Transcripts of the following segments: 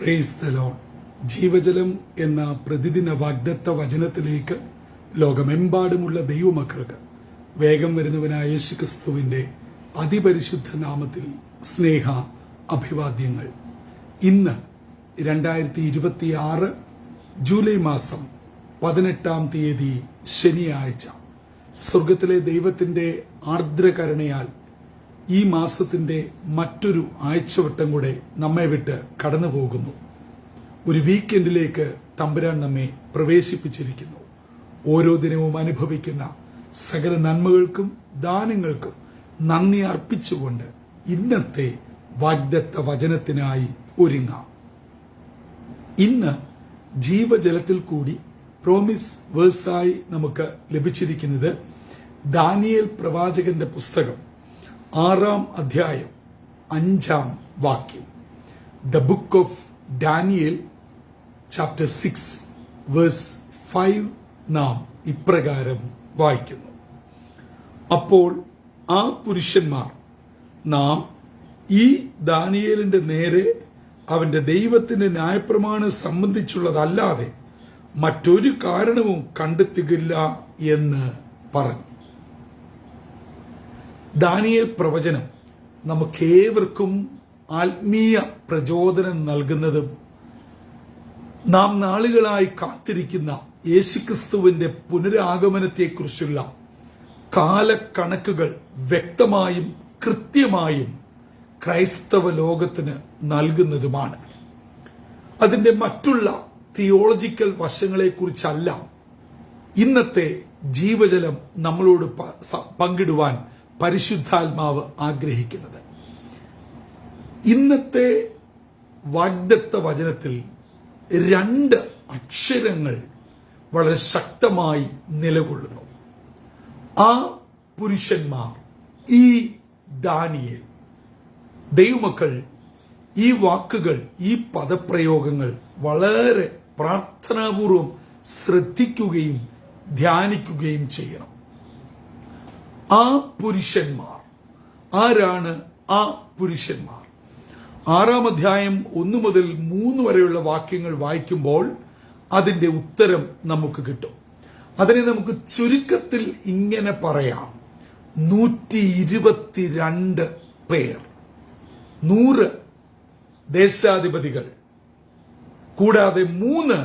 Praise the Lord. ജീവജലം എന്ന പ്രതിദിന വാഗ്ദത്ത വചനത്തിലേക്ക് ലോകമെമ്പാടുമുള്ള ദൈവമക്കൾക്ക് വേഗം വരുന്നവനായ യേശുക്രിസ്തുവിന്റെ അതിപരിശുദ്ധ നാമത്തിൽ സ്നേഹ അഭിവാദ്യങ്ങൾ. ഇന്ന് 2026 ജൂലൈ മാസം 18-ാം തീയതി ശനിയാഴ്ച. സ്വർഗത്തിലെ ദൈവത്തിന്റെ ആർദ്രകരുണയാൽ ഈ മാസത്തിന്റെ മറ്റൊരു ആഴ്ചവട്ടം കൂടെ നമ്മെ വിട്ട് കടന്നു പോകുന്നു. ഒരു വീക്കെൻഡിലേക്ക് തമ്പുരാൻ നമ്മെ പ്രവേശിപ്പിച്ചിരിക്കുന്നു. ഓരോ ദിനവും അനുഭവിക്കുന്ന സകല നന്മകൾക്കും ദാനങ്ങൾക്കും നന്ദി അർപ്പിച്ചുകൊണ്ട് ഇന്നത്തെ വാഗ്ദത്ത വചനത്തിനായി ഒരുങ്ങാം. ഇന്ന് ജീവജലത്തിൽ കൂടി പ്രോമിസ് വേഴ്സായി നമുക്ക് ലഭിച്ചിരിക്കുന്നത് ദാനിയേൽ പ്രവാചകന്റെ പുസ്തകം 6-ാം അധ്യായം 5-ാം വാക്യം. The book of Daniel chapter 6 verse 5 നാം ഇപ്രകാരം വായിക്കുന്നു. അപ്പോൾ ആ പുരുഷന്മാർ നാം ഈ ദാനിയേലിന്റെ നേരെ അവന്റെ ദൈവത്തിന്റെ ന്യായപ്രമാണം സംബന്ധിച്ചുള്ളതല്ലാതെ മറ്റൊരു കാരണവും കണ്ടെത്തുകയില്ല എന്ന് പറഞ്ഞു. ദാനിയേൽ പ്രവചനം നമുക്കേവർക്കും ആത്മീയ പ്രചോദനം നൽകുന്നതും നാം നാളുകളായി കാത്തിരിക്കുന്ന യേശുക്രിസ്തുവിന്റെ പുനരാഗമനത്തെക്കുറിച്ചുള്ള കാലക്കണക്കുകൾ വ്യക്തമായും കൃത്യമായും ക്രൈസ്തവ ലോകത്തിന് നൽകുന്നതുമാണ്. അതിന്റെ മറ്റുള്ള തിയോളജിക്കൽ വശങ്ങളെക്കുറിച്ചല്ല ഇന്നത്തെ ജീവജലം നമ്മളോട് പങ്കിടുവാൻ പരിശുദ്ധാത്മാവ് ആഗ്രഹിക്കുന്നത്. ഇന്നത്തെ വാഗ്ദത്ത വചനത്തിൽ 2 അക്ഷരങ്ങൾ വളരെ ശക്തമായി നിലകൊള്ളുന്നു. ആ പുരുഷന്മാർ, ഈ ദാനിയേൽ. ദൈവമക്കൾ ഈ വാക്കുകൾ, ഈ പദപ്രയോഗങ്ങൾ വളരെ പ്രാർത്ഥനാപൂർവം ശ്രദ്ധിക്കുകയും ധ്യാനിക്കുകയും ചെയ്യണം. ആ പുരുഷന്മാർ ആരാണ്? ആ പുരുഷന്മാർ 6-ാം അധ്യായം 1 മുതൽ 3 വരെയുള്ള വാക്യങ്ങൾ വായിക്കുമ്പോൾ അതിന്റെ ഉത്തരം നമുക്ക് കിട്ടും. അതിനെ നമുക്ക് ചുരുക്കത്തിൽ ഇങ്ങനെ പറയാം: 122 പേർ, 100 ദേശാധിപതികൾ, കൂടാതെ 3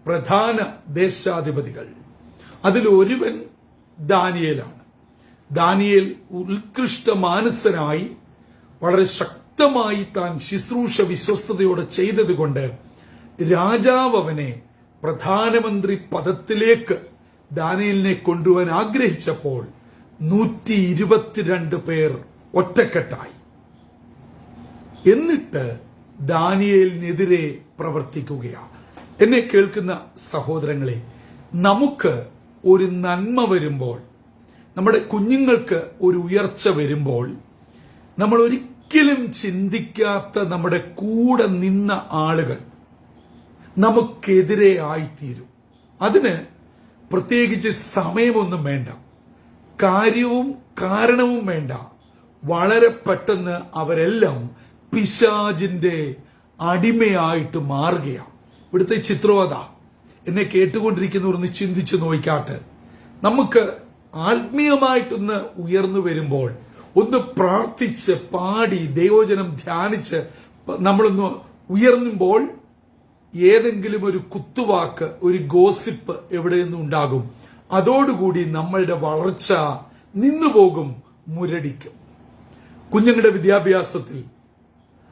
പ്രധാന ദേശാധിപതികൾ. അതിലൊരുവൻ ദാനിയേലാണ്. ദാനിയേൽ ഉത്കൃഷ്ട മാനസനായി വളരെ ശക്തമായി താൻ ശുശ്രൂഷ വിശ്വസ്തയോടെ ചെയ്തതുകൊണ്ട് രാജാവ് അവനെ പ്രധാനമന്ത്രി പദത്തിലേക്ക് ദാനിയേലിനെ കൊണ്ടുപോകാൻ ആഗ്രഹിച്ചപ്പോൾ 122 പേർ ഒറ്റക്കെട്ടായി. എന്നിട്ട് ദാനിയേലിനെതിരെ പ്രവർത്തിക്കുകയാണ്. എന്നെ കേൾക്കുന്ന സഹോദരങ്ങളെ, നമുക്ക് ഒരു നന്മ വരുമ്പോൾ, നമ്മുടെ കുഞ്ഞുങ്ങൾക്ക് ഒരു ഉയർച്ച വരുമ്പോൾ, നമ്മൾ ഒരിക്കലും ചിന്തിക്കാത്ത നമ്മുടെ കൂടെ നിന്ന ആളുകൾ നമുക്കെതിരെ ആയിത്തീരും. അതിന് പ്രത്യേകിച്ച് സമയമൊന്നും വേണ്ട, കാര്യവും കാരണവും വേണ്ട. വളരെ പെട്ടെന്ന് അവരെല്ലാം പിശാചിന്റെ അടിമയായിട്ട് മാറുകയാണ്. ഇവിടുത്തെ ചിത്രവത എന്നെ കേട്ടുകൊണ്ടിരിക്കുന്നവരൊന്ന് ചിന്തിച്ചു നോക്കാട്ടെ. നമുക്ക് ആത്മീയമായിട്ടൊന്ന് ഉയർന്നു വരുമ്പോൾ, ഒന്ന് പ്രാർത്ഥിച്ച് പാടി ദൈവവചനം ധ്യാനിച്ച് നമ്മളൊന്ന് ഉയർന്നുമ്പോൾ ഏതെങ്കിലും ഒരു കുത്തുവാക്ക്, ഒരു ഗോസിപ്പ് എവിടെയൊന്നും ഉണ്ടാകും. അതോടുകൂടി നമ്മളുടെ വളർച്ച നിന്നുപോകും, മുരടിക്കും. കുഞ്ഞുങ്ങളുടെ വിദ്യാഭ്യാസത്തിൽ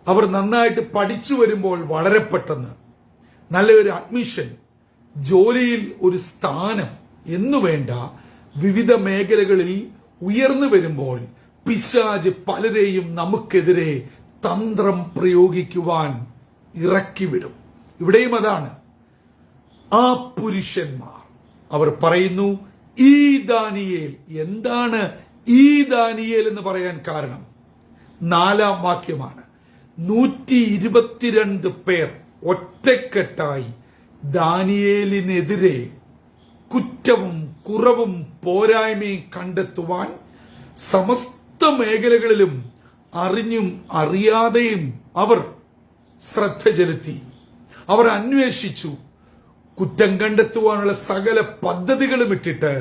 അവർ നന്നായിട്ട് പഠിച്ചു വരുമ്പോൾ വളരെ പെട്ടെന്ന് നല്ലൊരു അഡ്മിഷൻ, ജോലിയിൽ ഒരു സ്ഥാനം എന്നുവേണ്ട വിവിധ മേഖലകളിൽ ഉയർന്നു വരുമ്പോൾ പിശാച് പലരെയും നമുക്കെതിരെ തന്ത്രം പ്രയോഗിക്കുവാൻ ഇറക്കിവിടും. ഇവിടെയും അതാണ്. ആ പുരുഷന്മാർ അവർ പറയുന്നു, ഈ ദാനിയേൽ. എന്താണ് ഈ ദാനിയേൽ എന്ന് പറയാൻ കാരണം? 4-ാം വാക്യമാണ്. 122 പേർ ഒറ്റക്കെട്ടായി ദാനിയേലിനെതിരെ കുറ്റവും കുറവും പോരായ്മയും കണ്ടെത്തുവാൻ സമസ്ത മേഖലകളിലും അറിഞ്ഞും അറിയാതെയും അവർ ശ്രദ്ധ ചെലുത്തി. അവർ അന്വേഷിച്ചു. കുറ്റം കണ്ടെത്തുവാനുള്ള സകല പദ്ധതികളും ഇട്ടിട്ട്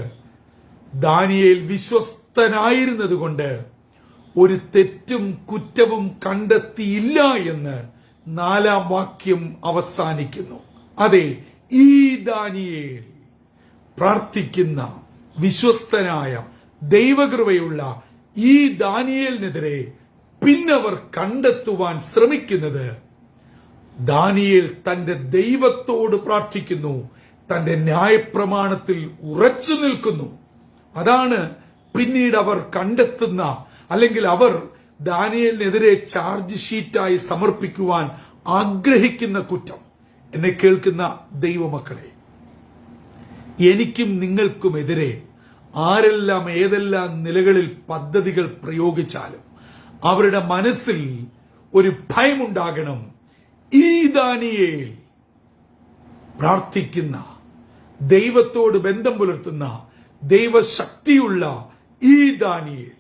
ദാനിയേൽ വിശ്വസ്തനായിരുന്നതുകൊണ്ട് ഒരു തെറ്റും കുറ്റവും കണ്ടെത്തിയില്ല എന്ന് 4-ാം വാക്യം അവസാനിക്കുന്നു. അതെ, ഈ ദാനിയേൽ പ്രാർത്ഥിക്കുന്ന വിശ്വസ്തനായ ദൈവകൃപയുള്ള ഈ ദാനിയേലിനെതിരെ പിന്നവർ കണ്ടെത്തുവാൻ ശ്രമിക്കുന്നത്, ദാനിയേൽ തന്റെ ദൈവത്തോട് പ്രാർത്ഥിക്കുന്നു, തന്റെ ന്യായപ്രമാണത്തിൽ ഉറച്ചു നിൽക്കുന്നു. അതാണ് പിന്നീട് അവർ കണ്ടെത്തുന്ന, അല്ലെങ്കിൽ അവർ ദാനിയേലിനെതിരെ ചാർജ് ഷീറ്റായി സമർപ്പിക്കുവാൻ ആഗ്രഹിക്കുന്ന കുറ്റം. എന്നെ കേൾക്കുന്ന ദൈവമക്കളെ, എനിക്കും നിങ്ങൾക്കുമെതിരെ ആരെല്ലാം ഏതെല്ലാം നിലകളിൽ പദ്ധതികൾ പ്രയോഗിച്ചാലും അവരുടെ മനസ്സിൽ ഒരു ഭയമുണ്ടാകണം. ഈ ദാനിയേൽ പ്രാർത്ഥിക്കുന്ന, ദൈവത്തോട് ബന്ധം പുലർത്തുന്ന, ദൈവശക്തിയുള്ള ഈ ദാനിയേൽ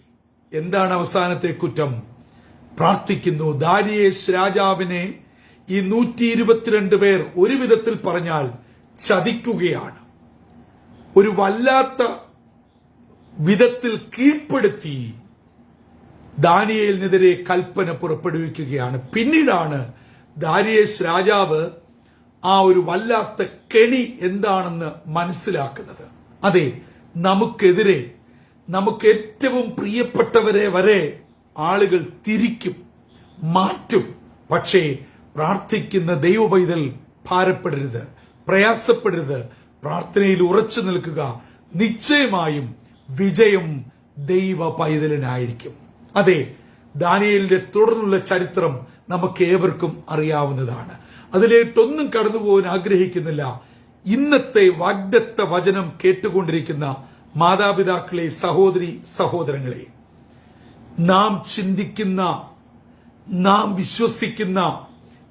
എന്താണ് അവസാനത്തെ കുറ്റം? പ്രാർത്ഥിക്കുന്നു. ദാരിയേശ് രാജാവിനെ ഈ 122 പേർ ഒരു വിധത്തിൽ പറഞ്ഞാൽ ചതിക്കുകയാണ്. ഒരു വല്ലാത്ത വിധത്തിൽ കീഴ്പ്പെടുത്തി ദാനിയേലിനെതിരെ കൽപ്പന പുറപ്പെടുവിക്കുകയാണ്. പിന്നീടാണ് ദാരിയേശ് രാജാവ് ആ ഒരു വല്ലാത്ത കെണി എന്താണെന്ന് മനസ്സിലാക്കുന്നത്. അതെ, നമുക്കെതിരെ നമുക്ക് ഏറ്റവും പ്രിയപ്പെട്ടവരെ വരെ ആളുകൾ തിരിക്കും, മാറ്റും. പക്ഷേ പ്രാർത്ഥിക്കുന്ന ദൈവ പൈതൽ ഭാരപ്പെടരുത്, പ്രയാസപ്പെടരുത്. പ്രാർത്ഥനയിൽ ഉറച്ചു നിൽക്കുക. നിശ്ചയമായും വിജയം ദൈവ പൈതലിനായിരിക്കും. അതെ, ദാനിയേലിന്റെ തുടർന്നുള്ള ചരിത്രം നമുക്ക് ഏവർക്കും അറിയാവുന്നതാണ്. അതിലേട്ടൊന്നും കടന്നുപോകാൻ ആഗ്രഹിക്കുന്നില്ല. ഇന്നത്തെ വാഗ്ദത്ത വചനം കേട്ടുകൊണ്ടിരിക്കുന്ന മാതാപിതാക്കളെ, സഹോദരി സഹോദരങ്ങളെ, നാം ചിന്തിക്കുന്ന, നാം വിശ്വസിക്കുന്ന,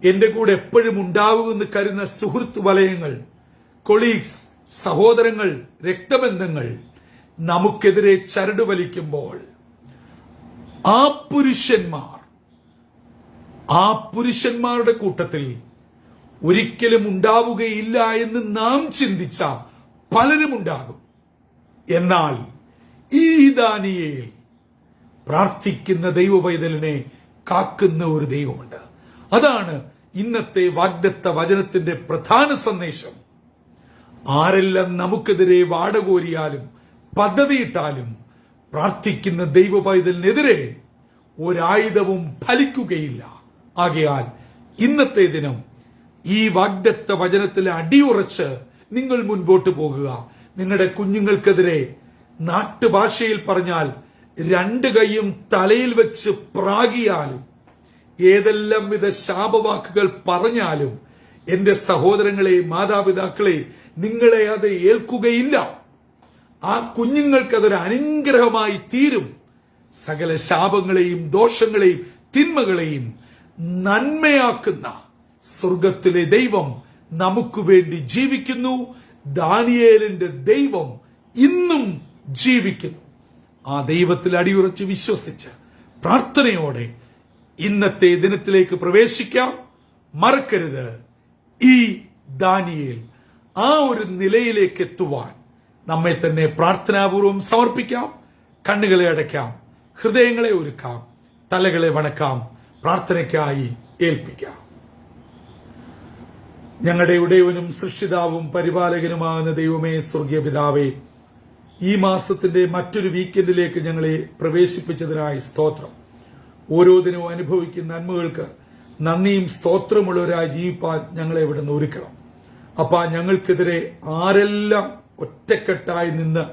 എന്റെ കൂടെ എപ്പോഴും ഉണ്ടാവുമെന്ന് കരുതുന്ന സുഹൃത്ത് വലയങ്ങൾ, കൊളീഗ്സ്, സഹോദരങ്ങൾ, രക്തബന്ധങ്ങൾ നമുക്കെതിരെ ചരട് വലിക്കുമ്പോൾ ആ പുരുഷന്മാരുടെ കൂട്ടത്തിൽ ഒരിക്കലും ഉണ്ടാവുകയില്ല എന്ന് നാം ചിന്തിച്ച പലരും ഉണ്ടാകും. എന്നാൽ ഈ ദാനിയേൽ പ്രാർത്ഥിക്കുന്ന ദൈവ പൈതലിനെ കാക്കുന്ന ഒരു ദൈവമുണ്ട്. അതാണ് ഇന്നത്തെ വാഗ്ദത്ത വചനത്തിന്റെ പ്രധാന സന്ദേശം. ആരെല്ലാം നമുക്കെതിരെ വാടകോരിയാലും പദ്ധതിയിട്ടാലും പ്രാർത്ഥിക്കുന്ന ദൈവ പൈതലിനെതിരെ ഒരായുധവും ഫലിക്കുകയില്ല. ആകയാൽ ഇന്നത്തെ ദിനം ഈ വാഗ്ദത്ത വചനത്തിൽ അടിയുറച്ച് നിങ്ങൾ മുൻപോട്ട് പോകുക. നിങ്ങളുടെ കുഞ്ഞുങ്ങൾക്കെതിരെ, നാട്ടുഭാഷയിൽ പറഞ്ഞാൽ 2 കൈയും തലയിൽ വെച്ച് പ്രാകിയാലും, ഏതെല്ലാം വിധ ശാപവാക്കുകൾ പറഞ്ഞാലും, എന്റെ സഹോദരങ്ങളെ, മാതാപിതാക്കളെ, നിങ്ങളെ അത് ഏൽക്കുകയില്ല. ആ കുഞ്ഞുങ്ങൾക്കതൊരു അനുഗ്രഹമായി തീരും. സകല ശാപങ്ങളെയും ദോഷങ്ങളെയും തിന്മകളെയും നന്മയാക്കുന്ന സ്വർഗത്തിലെ ദൈവം നമുക്ക് വേണ്ടി ജീവിക്കുന്നു. ദാനിയേലിന്റെ ദൈവം ഇന്നും ജീവിക്കുന്നു. ആ ദൈവത്തിൽ അടിയുറച്ച് വിശ്വസിച്ച് പ്രാർത്ഥനയോടെ ഇന്നത്തെ ദിനത്തിലേക്ക് പ്രവേശിക്കാം. മറക്കരുത്, ഈ ദാനിയേൽ ആ ഒരു നിലയിലേക്ക് എത്തുവാൻ നമ്മെ തന്നെ പ്രാർത്ഥനാപൂർവം സമർപ്പിക്കാം. കണ്ണുകളെ അടയ്ക്കാം, ഹൃദയങ്ങളെ ഒരുക്കാം, തലകളെ വണക്കാം, പ്രാർത്ഥനയ്ക്കായി ഏൽപ്പിക്കാം. ഞങ്ങളുടെ ഉടയവനും സൃഷ്ടിതാവും പരിപാലകനുമാകുന്ന ദൈവമേ, സ്വർഗീയ പിതാവേ, ഈ മാസത്തിന്റെ മറ്റൊരു വീക്കെൻഡിലേക്ക് ഞങ്ങളെ പ്രവേശിപ്പിച്ചതിനായി സ്തോത്രം. ഓരോ ദിനവും അനുഭവിക്കുന്ന നന്മകൾക്ക് നന്ദിയും സ്തോത്രമുള്ളവരായി ജീവിപ്പാൻ ഞങ്ങളെ ഇവിടുന്ന് ഒരുക്കണം. അപ്പ ഞങ്ങൾക്കെതിരെ ആരെല്ലാം ഒറ്റക്കെട്ടായി നിന്ന്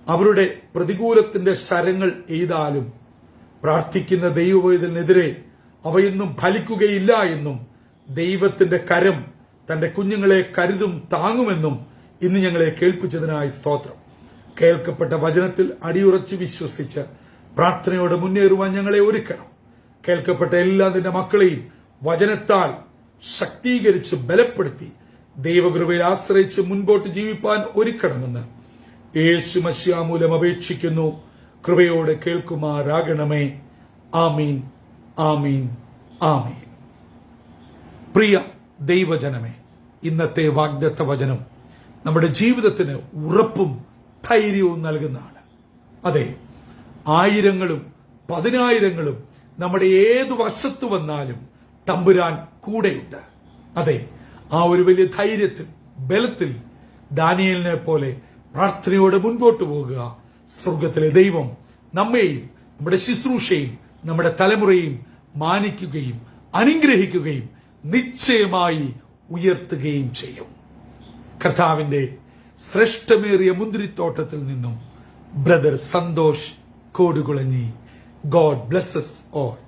അവരുടെ പ്രതികൂലത്തിന്റെ ശരങ്ങൾ എയ്താലും പ്രാർത്ഥിക്കുന്ന ദൈവവേദനെതിരെ അവയൊന്നും ഫലിക്കുകയില്ല എന്നും ദൈവത്തിന്റെ കരം തന്റെ കുഞ്ഞുങ്ങളെ കരുതും താങ്ങുമെന്നും ഇന്ന് ഞങ്ങളെ കേൾപ്പിച്ചതിനായി സ്തോത്രം. കേൾക്കപ്പെട്ട വചനത്തിൽ അടിയുറച്ച് വിശ്വസിച്ച് പ്രാർത്ഥനയോടെ മുന്നേറുവാൻ ഞങ്ങളെ ഒരുക്കണം. കേൾക്കപ്പെട്ട എല്ലാ നിന്റെ മക്കളെയും വചനത്താൽ ശക്തീകരിച്ച് ബലപ്പെടുത്തി ദൈവകൃപയിൽ ആശ്രയിച്ച് മുൻപോട്ട് ജീവിപ്പാൻ ഒരുക്കണമെന്ന് യേശു മശിഹാ മൂലം അപേക്ഷിക്കുന്നു. കൃപയോടെ കേൾക്കുമാറാകണമേ. ആമീൻ, ആമീൻ, ആമീൻ. പ്രിയ ദൈവജനമേ, ഇന്നത്തെ വാഗ്ദത്ത വചനം നമ്മുടെ ജീവിതത്തിന് ഉറപ്പും ധൈര്യവും നൽകുന്നതാണ്. അതെ, ആയിരങ്ങളും പതിനായിരങ്ങളും നമ്മുടെ ഏതു വശത്ത് വന്നാലും തമ്പുരാൻ കൂടെയുണ്ട്. അതെ, ആ ഒരു വലിയ ധൈര്യത്തിൽ, ബലത്തിൽ ദാനിയേലിനെ പോലെ പ്രാർത്ഥനയോടെ മുൻപോട്ട് പോകുക. സ്വർഗത്തിലെ ദൈവം നമ്മെയും നമ്മുടെ ശുശ്രൂഷയും നമ്മുടെ തലമുറയും മാനിക്കുകയും അനുഗ്രഹിക്കുകയും നിശ്ചയമായി ഉയർത്തുകയും ചെയ്യും. കർത്താവിന്റെ ശ്രേഷ്ഠമേറിയ മുന്തിരിത്തോട്ടത്തിൽ നിന്നും brother Santhosh Kodukulanji. God blesses all.